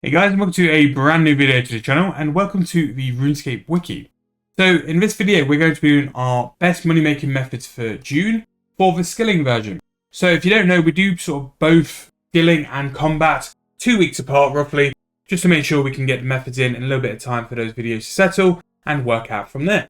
Hey guys, and welcome to a brand new video to the channel, and welcome to the Runescape Wiki. So in this video, we're going to be doing our best money making methods for June for the skilling version. So if you don't know, we do sort of both skilling and combat 2 weeks apart roughly, just to make sure we can get the methods in and a little bit of time for those videos to settle and work out from there.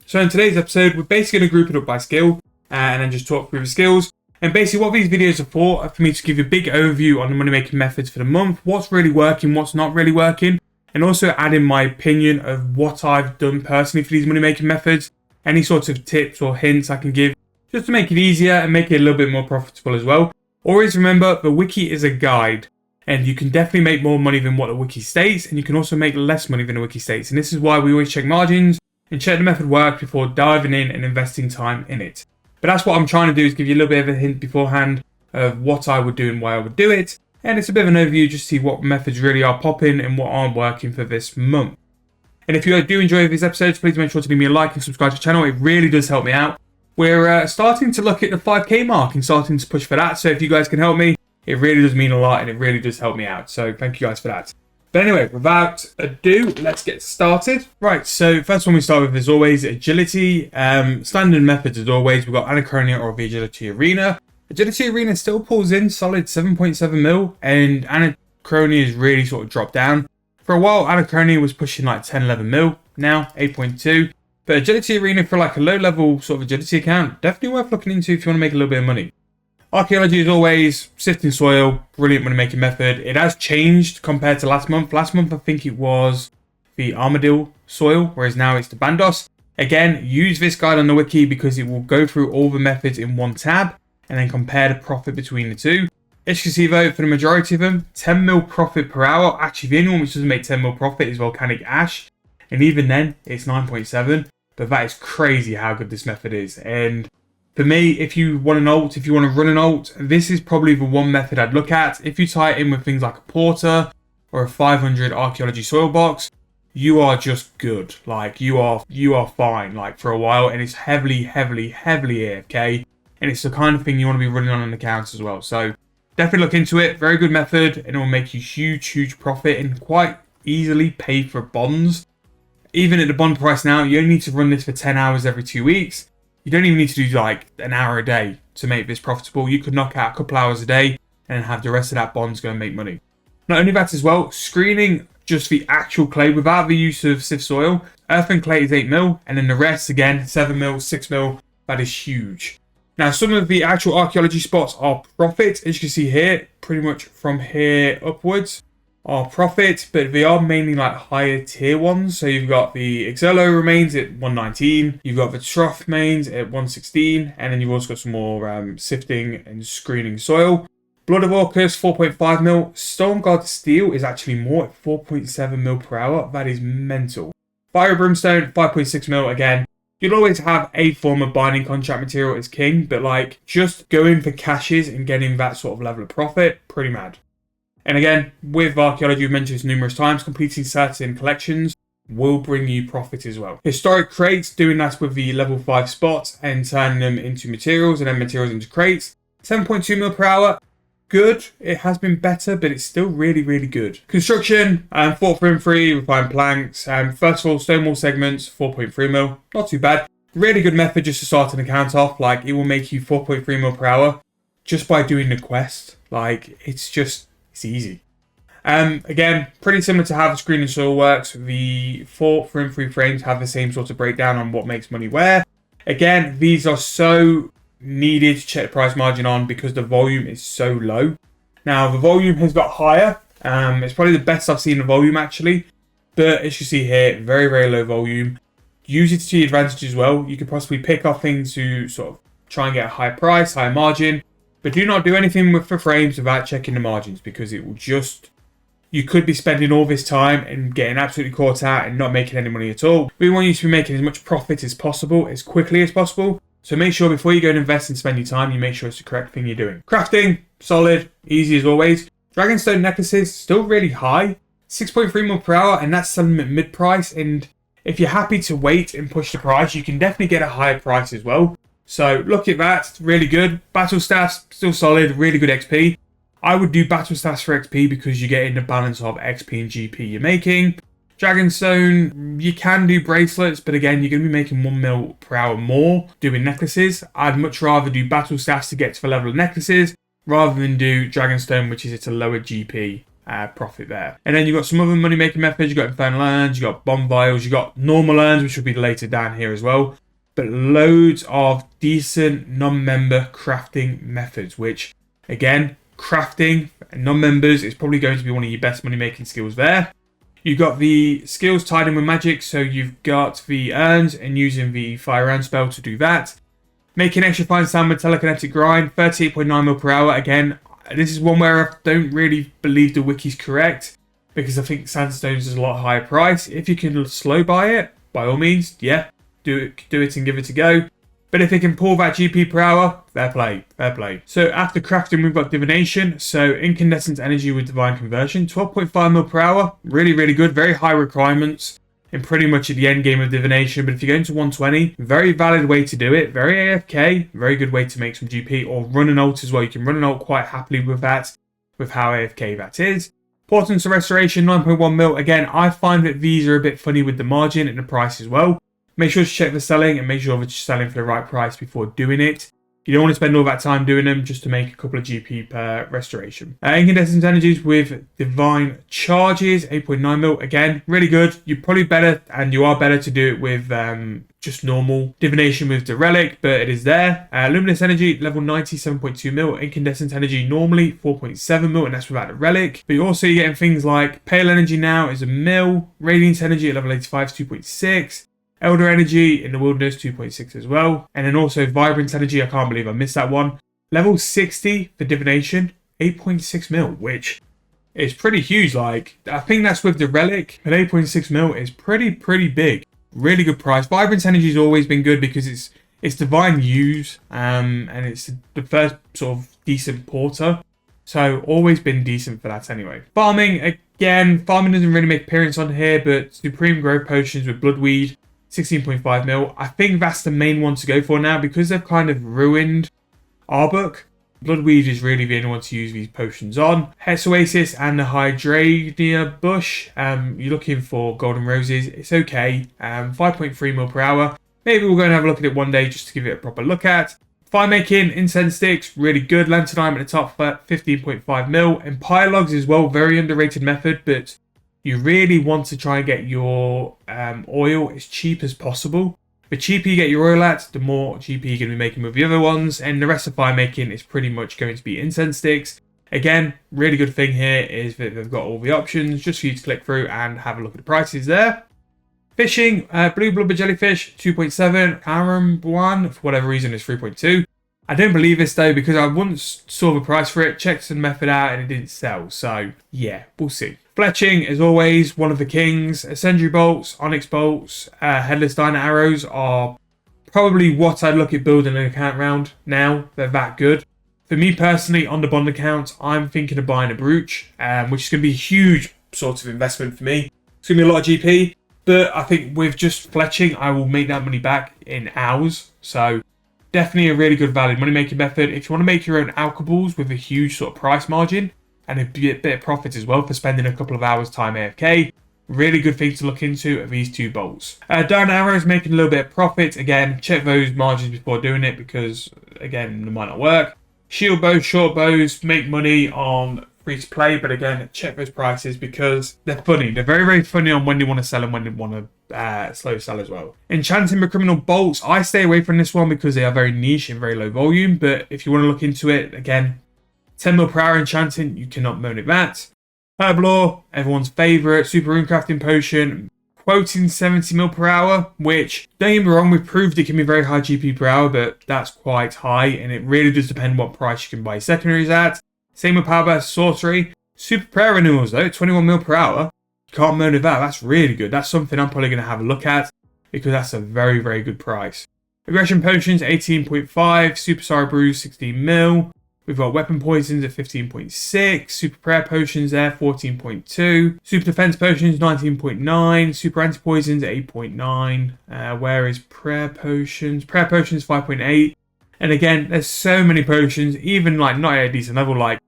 So in today's episode, we're basically going to group it up by skill and then just talk through the skills. And basically what these videos are for me to give you a big overview on the money making methods for the month, what's really working, what's not really working, and also add in my opinion of what I've done personally for these money making methods, any sorts of tips or hints I can give, just to make it easier and make it a little bit more profitable as well. Always remember, the wiki is a guide, and you can definitely make more money than what the wiki states, and you can also make less money than the wiki states. And this is why we always check margins and check the method works before diving in and investing time in it. But that's what I'm trying to do, is give you a little bit of a hint beforehand of what I would do and why I would do it. And it's a bit of an overview just to see what methods really are popping and what aren't working for this month. And if you do enjoy these episodes, please make sure to leave me a like and subscribe to the channel. It really does help me out. We're starting to look at the 5k mark and starting to push for that. So if you guys can help me, it really does mean a lot and it really does help me out. So thank you guys for that. But anyway, without ado, let's get started. Right, so first one we start with, as always, agility. Standard methods as always. We've got Anachronia or the Agility Arena. Agility Arena still pulls in solid 7.7 mil, and Anachronia has really sort of dropped down. For a while, Anachronia was pushing like 10, 11 mil. Now, 8.2. But Agility Arena for like a low-level sort of agility account, definitely worth looking into if you want to make a little bit of money. Archaeology, as always, sifting soil, brilliant money making method. It has changed compared to last month. Last month, I think it was the Armadillo soil, whereas now it's the Bandos. Again, use this guide on the wiki because it will go through all the methods in one tab and then compare the profit between the two. As you can see though, for the majority of them, 10 mil profit per hour. Actually, the only one which doesn't make 10 mil profit is Volcanic Ash. And even then, it's 9.7. But that is crazy how good this method is. And for me, if you want an alt, if you want to run an alt, this is probably the one method I'd look at. If you tie it in with things like a Porter or a 500 archaeology soil box, you are just good. Like you are fine like for a while, and it's heavily AFK, and it's the kind of thing you want to be running on an account as well. So definitely look into it. Very good method, and it will make you huge profit and quite easily pay for bonds. Even at the bond price now, you only need to run this for 10 hours every 2 weeks. You don't even need to do like an hour a day to make this profitable. You could knock out a couple hours a day and have the rest of that bonds go and make money. Not only that as well, screening just the actual clay without the use of sift soil. Earth and clay is 8 mil, and then the rest again 7 mil, 6 mil. That is huge. Now some of the actual archaeology spots are profit, as you can see here, pretty much from here upwards are profit, but they are mainly like higher tier ones. So you've got the Exolo remains at 119, you've got the Trough mains at 116, and then you've also got some more sifting and screening soil. Blood of Orcus 4.5 mil. Stone God Steel is actually more at 4.7 mil per hour. That is mental. Fire Brimstone 5.6 mil again. You'll always have a form of binding contract material as king, but like just going for caches and getting that sort of level of profit, pretty mad. And again, with archaeology, we've mentioned this numerous times, completing certain collections will bring you profit as well. Historic crates, doing that with the level 5 spots and turning them into materials and then materials into crates. 7.2 mil per hour, good. It has been better, but it's still really good. Construction, Fort Frim 3, refined planks. First of all, stone wall segments, 4.3 mil, not too bad. Really good method just to start an account off. Like it will make you 4.3 mil per hour just by doing the quest. Like it's easy. Again, pretty similar to how the screen and soil works. The 4 Frim 3 frames have the same sort of breakdown on what makes money where. Again, these are so needed to check the price margin on because the volume is so low. Now, the volume has got higher. It's probably the best I've seen the volume actually. But as you see here, very low volume. Use it to your advantage as well. You could possibly pick off things to sort of try and get a higher price, higher margin. But do not do anything with the frames without checking the margins, because it will just... You could be spending all this time and getting absolutely caught out and not making any money at all. We want you to be making as much profit as possible, as quickly as possible. So make sure before you go and invest and spend your time, you make sure it's the correct thing you're doing. Crafting, solid, easy as always. Dragonstone necklaces, still really high. 6.3 mil per hour, and that's selling at mid-price. And if you're happy to wait and push the price, you can definitely get a higher price as well. So look at that, it's really good. Battle staffs, still solid, really good XP. I would do battle stats for XP because you're getting the balance of XP and GP you're making. Dragonstone, you can do bracelets, but again, you're going to be making 1 mil per hour more doing necklaces. I'd much rather do battle stats to get to the level of necklaces rather than do Dragonstone, which is at a lower GP profit there. And then you've got some other money making methods. You've got Infernal Urns, you've got Bomb Vials, you've got Normal Urns, which will be later down here as well. But loads of decent non-member crafting methods, which again, crafting and non-members is probably going to be one of your best money making skills there. You've got the skills tied in with magic, so you've got the urns and using the fire urn spell to do that. Making extra fine sand with telekinetic grind, 38.9 mil per hour. Again, this is one where I don't really believe the wiki's correct because I think sandstones is a lot higher price. If you can slow buy it, by all means, yeah, do it and give it a go. But if it can pull that GP per hour, fair play, fair play. So after crafting, we've got divination. So incandescent energy with divine conversion, 12.5 mil per hour. Really, really good. Very high requirements in pretty much at the end game of divination. But if you're going to 120, very valid way to do it. Very AFK, very good way to make some GP or run an ult as well. You can run an ult quite happily with that, with how AFK that is. Portents of restoration, 9.1 mil. Again, I find that these are a bit funny with the margin and the price as well. Make sure to check the selling and make sure that you're selling for the right price before doing it. You don't want to spend all that time doing them just to make a couple of GP per restoration. Incandescent energies with divine charges, 8.9 mil. Again, really good. You're probably better, and you are better to do it with just normal divination with the relic, but it is there. Luminous energy, level 97.2 mil. Incandescent energy normally 4.7 mil, and that's without the relic. But you're also getting things like pale energy now is a mil. Radiant energy at level 85 is 2.6. Elder Energy in the Wilderness, 2.6 as well. And then also Vibrant Energy, I can't believe I missed that one. Level 60 for Divination, 8.6 mil, which is pretty huge. Like, I think that's with the Relic, but 8.6 mil is pretty big. Really good price. Vibrant Energy has always been good because it's Divine Use, and it's the first sort of decent porter. So, always been decent for that anyway. Farming, again, farming doesn't really make appearance on here, but Supreme Growth Potions with Bloodweed, 16.5 mil. I think that's the main one to go for now because they've kind of ruined our book. Bloodweed is really the only one to use these potions on. Hex Oasis and the Hydrangea Bush. You're looking for Golden Roses. It's okay. 5.3 mil per hour. Maybe we'll go and have a look at it one day just to give it a proper look at. Fire making, incense sticks, really good. Lanternite at the top, 15.5 mil. Empire logs as well, very underrated method, but you really want to try and get your oil as cheap as possible. The cheaper you get your oil at, the more GP you're going to be making with the other ones. And the rest of fire making is pretty much going to be incense sticks. Again, really good thing here is that they've got all the options just for you to click through and have a look at the prices there. Fishing, blue blubber jellyfish, 2.7. Aram1, for whatever reason, is 3.2. I don't believe this though because I once saw the price for it, checked the method out, and it didn't sell. So yeah, we'll see. Fletching, as always, one of the kings. Ascendary bolts, onyx bolts, headless dino arrows are probably what I'd look at building an account round now. They're that good. For me personally, on the bond account, I'm thinking of buying a brooch, which is going to be a huge sort of investment for me. It's going to be a lot of GP, but I think with just fletching, I will make that money back in hours. So definitely a really good valid money making method. If you want to make your own alchables with a huge sort of price margin, and a bit of profit as well for spending a couple of hours time AFK. Really good thing to look into are these two bolts. Dino arrows making a little bit of profit. Again, check those margins before doing it because, again, they might not work. Shield bows, short bows make money on free to play, but again, check those prices because they're funny. They're very funny on when you want to sell and when you want to slow sell as well. Enchanting with criminal bolts, I stay away from this one because they are very niche and very low volume, but if you want to look into it, again, 10 mil per hour enchanting, you cannot moan at that. Herblore, everyone's favourite. Super rune crafting potion, quoting 70 mil per hour, which, don't get me wrong, we've proved it can be very high GP per hour, but that's quite high, and it really does depend what price you can buy secondaries at. Same with Power Burst Sorcery. Super prayer renewals though, 21 mil per hour. You can't moan at that, that's really good. That's something I'm probably going to have a look at, because that's a very good price. Aggression potions, 18.5. Super Sorrow Brews, 16 mil. We've got weapon poisons at 15.6, super prayer potions there, 14.2, super defense potions, 19.9, super anti-poisons at 8.9, where is prayer potions? Prayer potions, 5.8, and again, there's so many potions, even like not at a decent level, like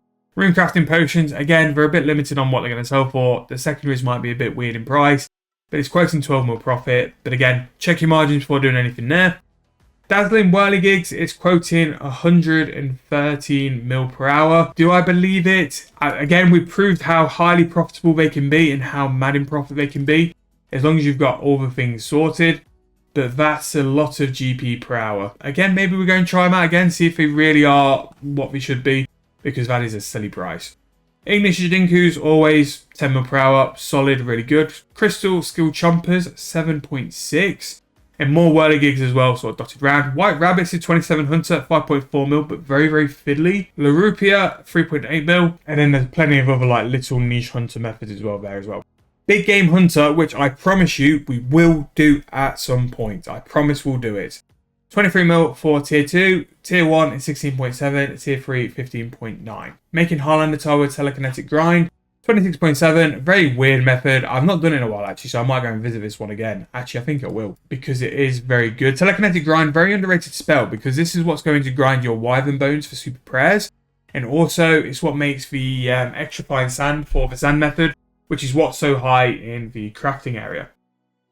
Rune crafting potions, again, they're a bit limited on what they're going to sell for. The secondaries might be a bit weird in price, but it's quoting 12 mil profit. But again, check your margins before doing anything there. Dazzling whirligigs, it's quoting 113 mil per hour. Do I believe it? Again, we've proved how highly profitable they can be and how mad in profit they can be, as long as you've got all the things sorted. But that's a lot of GP per hour. Again, maybe we're going to try them out again, see if they really are what they should be, because that is a silly price. Ignis Dinkus, always 10 mil per hour, solid, really good. Crystal Skill Chompers, 7.6. And more whirligigs as well, sort of dotted round. White Rabbits is 27 Hunter, 5.4 mil, but very, very fiddly. Larupia, 3.8 mil. And then there's plenty of other like little niche hunter methods as well there as well. Big Game Hunter, which I promise you we will do at some point. I promise we'll do it. 23 mil for Tier 2, Tier 1 is 16.7, Tier 3 15.9. Making Highlander Tower Telekinetic Grind, 26.7, very weird method. I've not done it in a while actually, so I might go and visit this one again. Actually, I think I will, because it is very good. Telekinetic Grind, very underrated spell, because this is what's going to grind your Wyvern Bones for super prayers. And also, it's what makes the extra fine sand for the sand method, which is what's so high in the crafting area.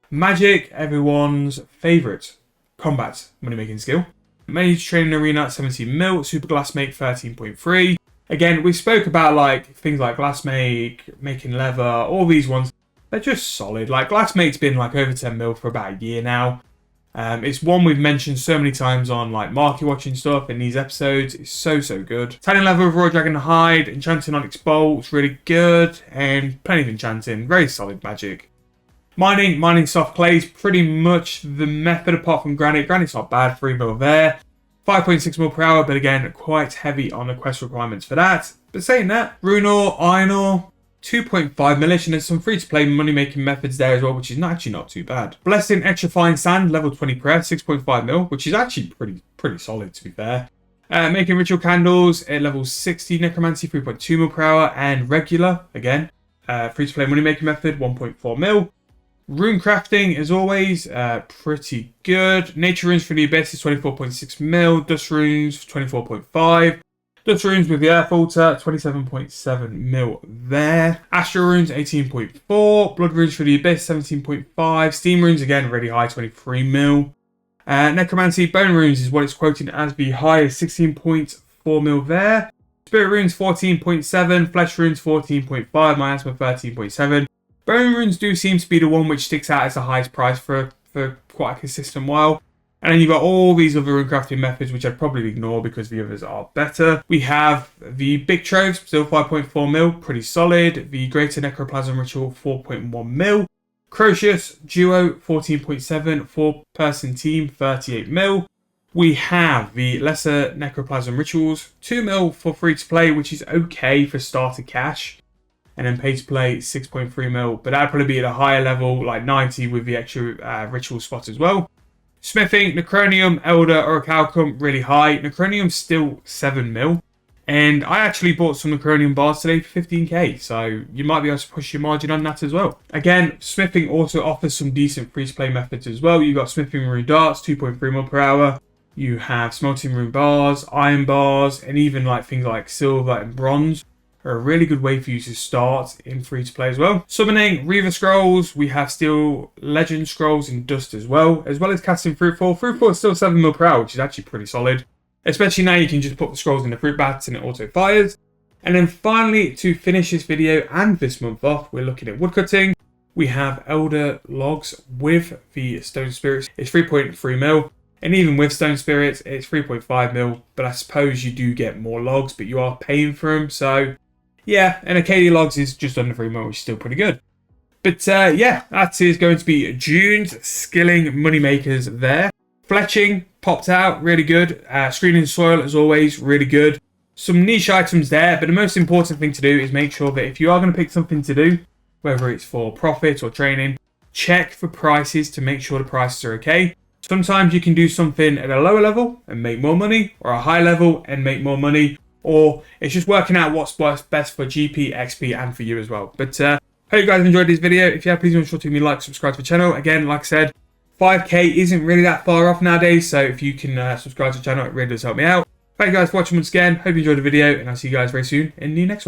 Magic, everyone's favourite combat money-making skill. Mage Training Arena, 17 mil. Super Glass Make, 13.3. Again, we spoke about like things like Glass Make, making leather, all these ones. They're just solid. Like Glass Make's been like over 10 mil for about a year now. It's one we've mentioned so many times on like market watching stuff in these episodes. It's so good. Tanning leather with Raw Dragon Hide, Enchanting Onyx Bolt, it's really good, and plenty of enchanting. Very solid magic. Mining soft clays, pretty much the method apart from granite. Granite's not bad, 3 mil there. 5.6 mil per hour, but again, quite heavy on the quest requirements for that. But saying that, rune ore, iron ore, 2.5 millish, and there's some free-to-play money-making methods there as well, which is actually not too bad. Blessing Extra Fine Sand, level 20 prayer, 6.5 mil, which is actually pretty solid to be fair. Making Ritual Candles at level 60, Necromancy, 3.2 mil per hour, and regular, again, free-to-play money-making method, 1.4 mil. Rune crafting, as always, pretty good. Nature runes for the Abyss is 24.6 mil. Dust runes, 24.5. Dust runes with the Earth Altar, 27.7 mil there. Astral runes, 18.4. Blood runes for the Abyss, 17.5. Steam runes, again, really high, 23 mil. Necromancy Bone runes is what it's quoting as the highest, 16.4 mil there. Spirit runes, 14.7. Flesh runes, 14.5. Miasma, 13.7. Bone runes do seem to be the one which sticks out as the highest price for quite a consistent while. And then you've got all these other rune crafting methods, which I'd probably ignore because the others are better. We have the Big Troves, still 5.4 mil, pretty solid. The Greater Necroplasm Ritual, 4.1 mil. Crocius Duo, 14.7, 4-person team, 38 mil. We have the Lesser Necroplasm Rituals, 2 mil for free to play, which is okay for starter cash. And then pay to play 6.3 mil, but that'd probably be at a higher level, like 90 with the extra ritual spot as well. Smithing, Necronium, Elder, Orichalcum, really high. Necronium's still 7 mil. And I actually bought some Necronium bars today for 15k, so you might be able to push your margin on that as well. Again, Smithing also offers some decent free-to-play methods as well. You've got Smithing Rune Darts, 2.3 mil per hour. You have Smelting Rune Bars, Iron Bars, and even like things like Silver and Bronze are a really good way for you to start in free-to-play as well. Summoning, Reaver Scrolls, we have Steel Legend Scrolls and Dust as well as casting Fruitful. Fruitful is still 7 mil per hour, which is actually pretty solid. Especially now you can just put the scrolls in the fruit bats and it auto fires. And then finally, to finish this video and this month off, we're looking at woodcutting. We have Elder Logs with the Stone Spirits. It's 3.3 mil. And even with Stone Spirits, it's 3.5 mil. But I suppose you do get more logs, but you are paying for them. So yeah, and Acadia Logs is just under 3 mil, which is still pretty good. But yeah, that is going to be June's skilling money makers there. Fletching popped out, really good. Screening soil, as always, really good. Some niche items there, but the most important thing to do is make sure that if you are going to pick something to do, whether it's for profit or training, check for prices to make sure the prices are okay. Sometimes you can do something at a lower level and make more money, or a high level and make more money. Or it's just working out what's best for GP, XP, and for you as well. But hope you guys enjoyed this video. If you have, please make sure to give me a like, subscribe to the channel. Again, like I said, 5k isn't really that far off nowadays. So if you can subscribe to the channel, it really does help me out. Thank you guys for watching once again. Hope you enjoyed the video, and I'll see you guys very soon in the next one.